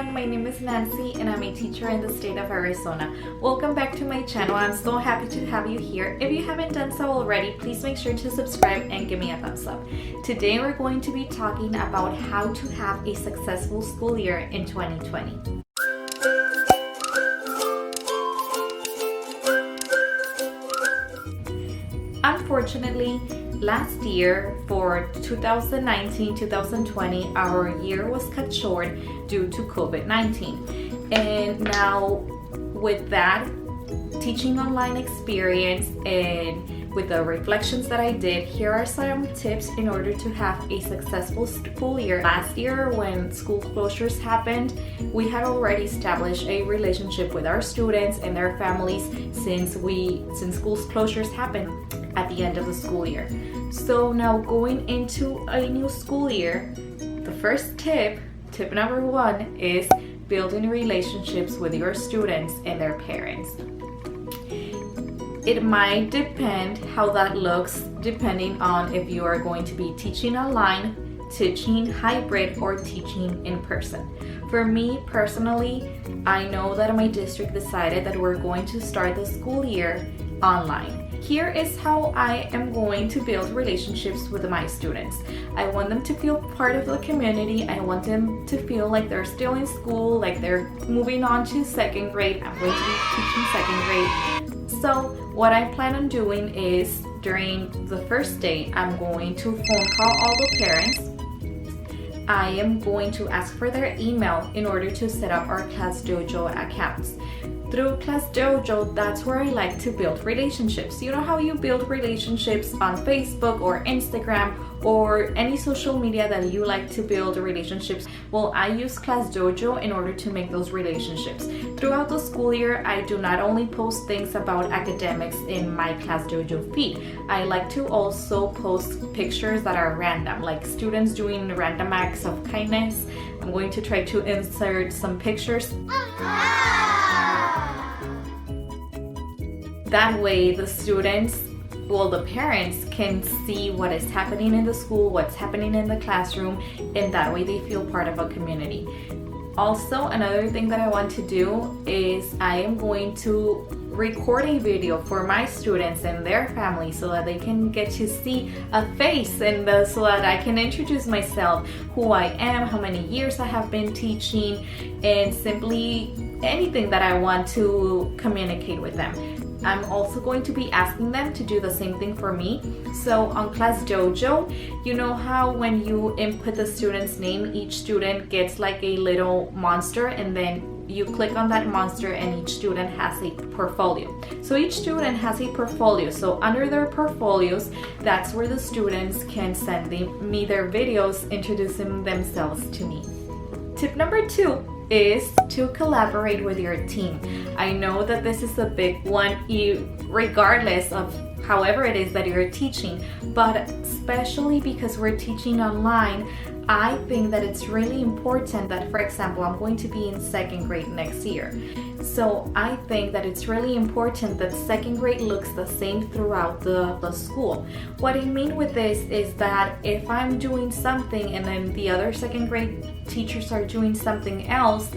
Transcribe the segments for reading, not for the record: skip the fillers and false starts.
everyone, my name is Nancy and I'm a teacher in the state of Arizona. Welcome back to my channel. I'm so happy to have you here. If you haven't done so already, please make sure to subscribe and give me a thumbs up. Today we're going to be talking about how to have a successful school year in 2020. Unfortunately, last year for 2019-2020, our year was cut short due to COVID-19. And now with that teaching online experience and with the reflections that I did, here are some tips in order to have a successful school year. Last year when school closures happened, we had already established a relationship with our students and their families since school closures happened at the end of the school year. So now going into a new school year, the first tip number one, is building relationships with your students and their parents. It might depend how that looks depending on if you are going to be teaching online, teaching hybrid, or teaching in person. For me personally, I know that my district decided that we're going to start the school year online. Here is how I am going to build relationships with my students. I want them to feel part of the community. I want them to feel like they're still in school, like they're moving on to second grade. I'm going to be teaching second grade. So what I plan on doing is during the first day, I'm going to phone call all the parents. I am going to ask for their email in order to set up our Class Dojo accounts. Through Class Dojo, that's where I like to build relationships. You know how you build relationships on Facebook or Instagram or any social media that you like to build relationships? Well, I use Class Dojo in order to make those relationships. Throughout the school year, I do not only post things about academics in my Class Dojo feed. I like to also post pictures that are random, like students doing random acts of kindness. I'm going to try to insert some pictures. That way the parents can see what is happening in the school, what's happening in the classroom, and that way they feel part of a community. Also, another thing that I want to do is I am going to record a video for my students and their families so that they can get to see a face and so that I can introduce myself, who I am, how many years I have been teaching, and simply anything that I want to communicate with them. I'm also going to be asking them to do the same thing for me. So on Class Dojo, you know how when you input the student's name, each student gets like a little monster, and then you click on that monster and each student has a portfolio. So each student has a portfolio. So under their portfolios, that's where the students can send me their videos introducing themselves to me. Tip number 2 is to collaborate with your team. I know that this is a big one, regardless of however it is that you're teaching, but especially because we're teaching online, I think that it's really important that, for example, I'm going to be in second grade next year. So I think that it's really important that second grade looks the same throughout the school. What I mean with this is that if I'm doing something and then the other second grade teachers are doing something else,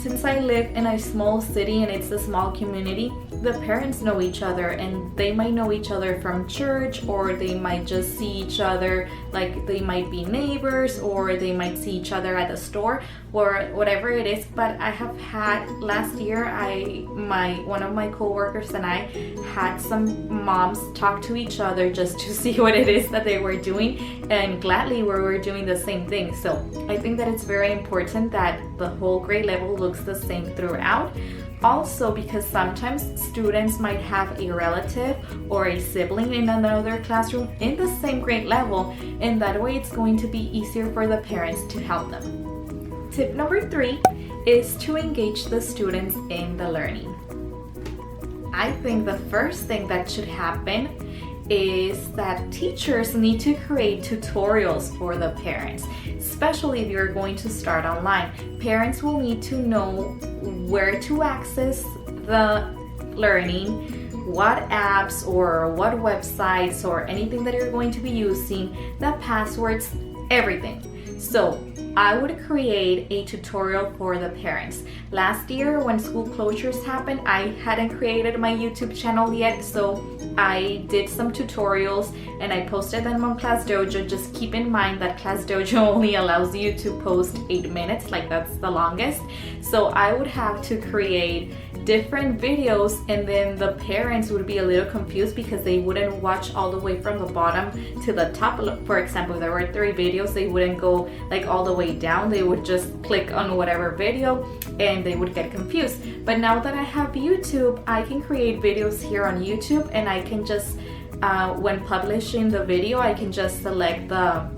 since I live in a small city and it's a small community, the parents know each other and they might know each other from church, or they might just see each other, like they might be neighbors, or they might see each other at the store or whatever it is. But I have had last year, one of my coworkers and I had some moms talk to each other just to see what it is that they were doing, and gladly we were doing the same thing. So I think that it's very important that the whole grade level looks the same throughout. Also, because sometimes students might have a relative or a sibling in another classroom in the same grade level, and that way it's going to be easier for the parents to help them. Tip number 3 is to engage the students in the learning. I think the first thing that should happen is that teachers need to create tutorials for the parents, especially if you're going to start online. Parents will need to know where to access the learning, what apps or what websites or anything that you're going to be using, the passwords, everything. So I would create a tutorial for the parents. Last year when school closures happened, I hadn't created my YouTube channel yet, so I did some tutorials and I posted them on ClassDojo. Just keep in mind that ClassDojo only allows you to post 8 minutes, like that's the longest. So I would have to create different videos, and then the parents would be a little confused because they wouldn't watch all the way from the bottom to the top. For example, if there were 3 videos, they wouldn't go like all the way down. They would just click on whatever video and they would get confused. But now that I have YouTube, I can create videos here on YouTube, and I can just when publishing the video, I can just select the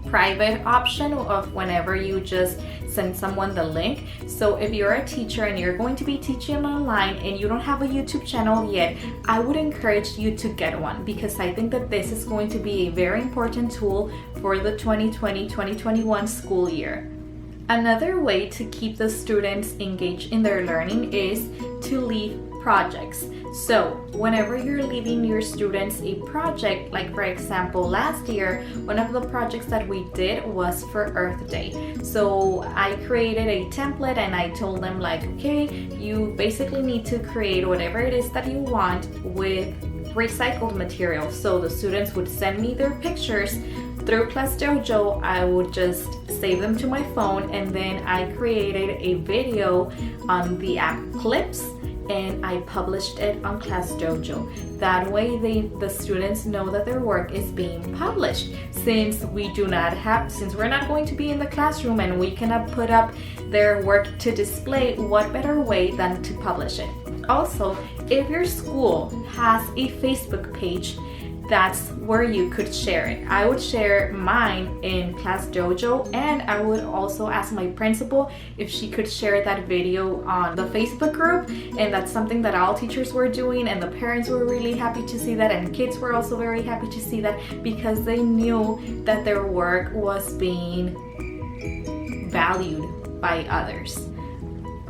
private option of whenever you just send someone the link. So if you're a teacher and you're going to be teaching online and you don't have a YouTube channel yet, I would encourage you to get one, because I think that this is going to be a very important tool for the 2020-2021 school year. Another way to keep the students engaged in their learning is to leave projects. So whenever you're leaving your students a project, like for example last year, one of the projects that we did was for Earth Day. So I created a template and I told them like, okay, you basically need to create whatever it is that you want with recycled material. So the students would send me their pictures through ClassDojo. I would just save them to my phone, and then I created a video on the app Clips and I published it on ClassDojo. That way the students know that their work is being published. Since we're not going to be in the classroom and we cannot put up their work to display, what better way than to publish it? Also, if your school has a Facebook page, that's where you could share it. I would share mine in ClassDojo, and I would also ask my principal if she could share that video on the Facebook group, and that's something that all teachers were doing, and the parents were really happy to see that, and kids were also very happy to see that, because they knew that their work was being valued by others.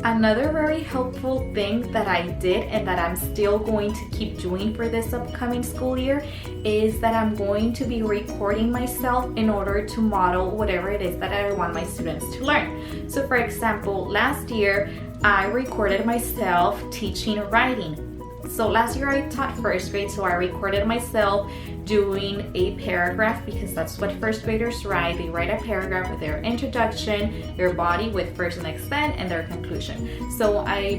Another very helpful thing that I did and that I'm still going to keep doing for this upcoming school year is that I'm going to be recording myself in order to model whatever it is that I want my students to learn. So for example, last year I recorded myself teaching writing. So last year I taught first grade, so I recorded myself doing a paragraph, because that's what first graders write. They write a paragraph with their introduction, their body with first and extent, and their conclusion. So I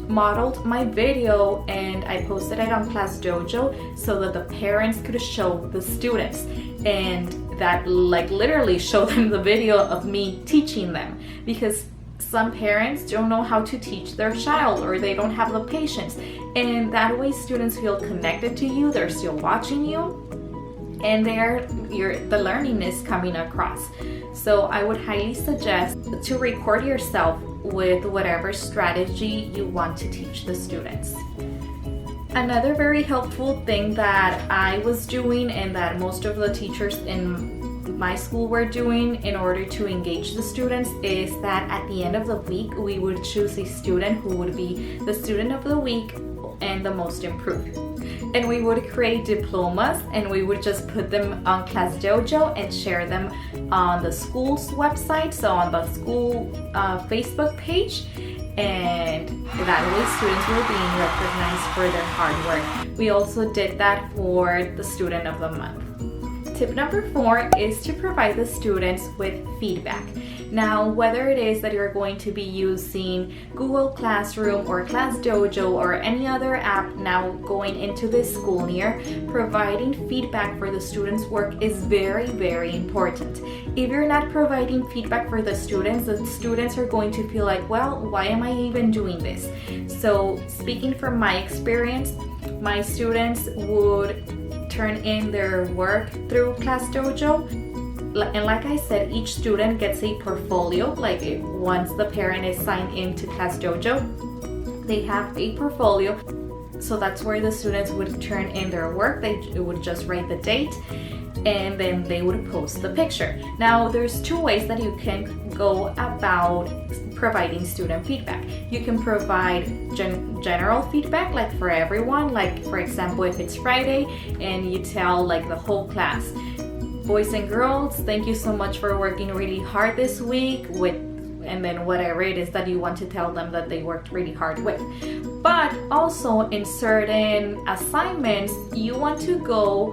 modeled my video and I posted it on ClassDojo so that the parents could show the students, and that like literally show them the video of me teaching them, because some parents don't know how to teach their child, or they don't have the patience, and that way students feel connected to you. They're still watching you, and the learning is coming across. So I would highly suggest to record yourself with whatever strategy you want to teach the students. Another very helpful thing that I was doing, and that most of the teachers in my school were doing in order to engage the students, is that at the end of the week we would choose a student who would be the student of the week and the most improved. And we would create diplomas, and we would just put them on ClassDojo and share them on the school's website, so on the school Facebook page. And that way students were being recognized for their hard work. We also did that for the student of the month. Tip number 4 is to provide the students with feedback. Now, whether it is that you're going to be using Google Classroom or ClassDojo or any other app now going into this school year, providing feedback for the students' work is very, very important. If you're not providing feedback for the students are going to feel like, well, why am I even doing this? So speaking from my experience, my students would turn in their work through ClassDojo, and like I said, each student gets a portfolio. Like once the parent is signed into ClassDojo, they have a portfolio. So that's where the students would turn in their work. They would just write the date, and then they would post the picture. Now there's 2 ways that you can go about providing student feedback. You can provide general feedback, like for everyone, like for example if it's Friday and you tell like the whole class, boys and girls, thank you so much for working really hard this week with, and then whatever it is that you want to tell them that they worked really hard with. But also in certain assignments, you want to go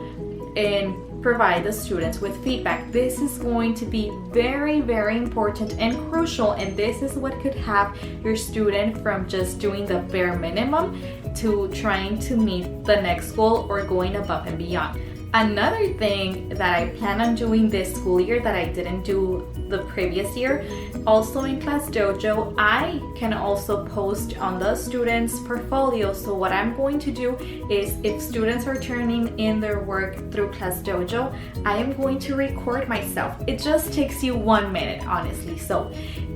and provide the students with feedback. This is going to be very, very important and crucial, and this is what could have your student from just doing the bare minimum to trying to meet the next goal or going above and beyond. Another thing that I plan on doing this school year that I didn't do the previous year, also in Class Dojo, I can also post on the students' portfolio. So what I'm going to do is, if students are turning in their work through Class Dojo, I am going to record myself. It just takes you 1 minute, honestly. So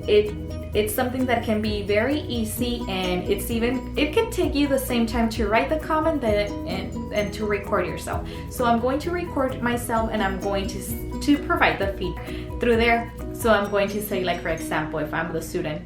it's something that can be very easy, and it can take you the same time to write the comment and to record yourself. So I'm going to record myself, and I'm going to provide the feedback through there. So I'm going to say, like, for example, if I'm the student,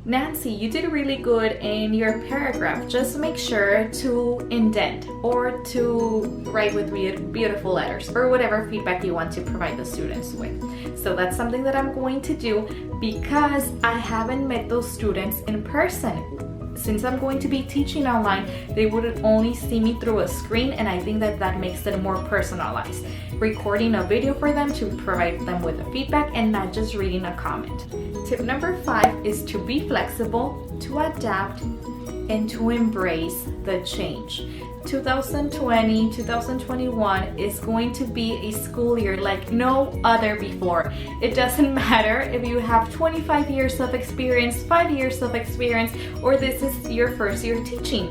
Nancy, you did really good in your paragraph. Just make sure to indent or to write with beautiful letters, or whatever feedback you want to provide the students with. So that's something that I'm going to do because I haven't met those students in person. Since I'm going to be teaching online, they would only see me through a screen, and I think that makes it more personalized. Recording a video for them to provide them with the feedback and not just reading a comment. Tip number 5 is to be flexible, to adapt, and to embrace the change. 2020, 2021 is going to be a school year like no other before. It doesn't matter if you have 25 years of experience, 5 years of experience, or this is your first year teaching.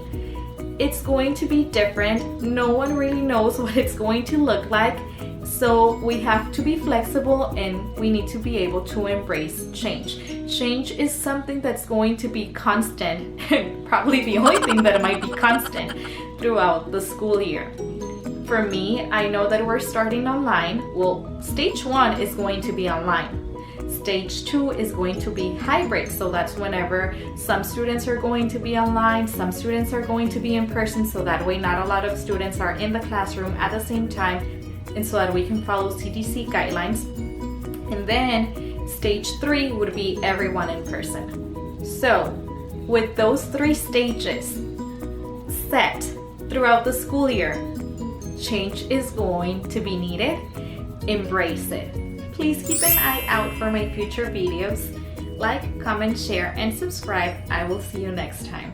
It's going to be different. No one really knows what it's going to look like. So we have to be flexible, and we need to be able to embrace change. Change is something that's going to be constant, probably the only thing that might be constant throughout the school year. For me, I know that we're starting online. Well, stage 1 is going to be online. Stage 2 is going to be hybrid, so that's whenever some students are going to be online, some students are going to be in person, so that way not a lot of students are in the classroom at the same time, and so that we can follow CDC guidelines. And then stage 3 would be everyone in person. So with those 3 stages set throughout the school year, change is going to be needed. Embrace it. Please keep an eye out for my future videos. Like, comment, share, and subscribe. I will see you next time.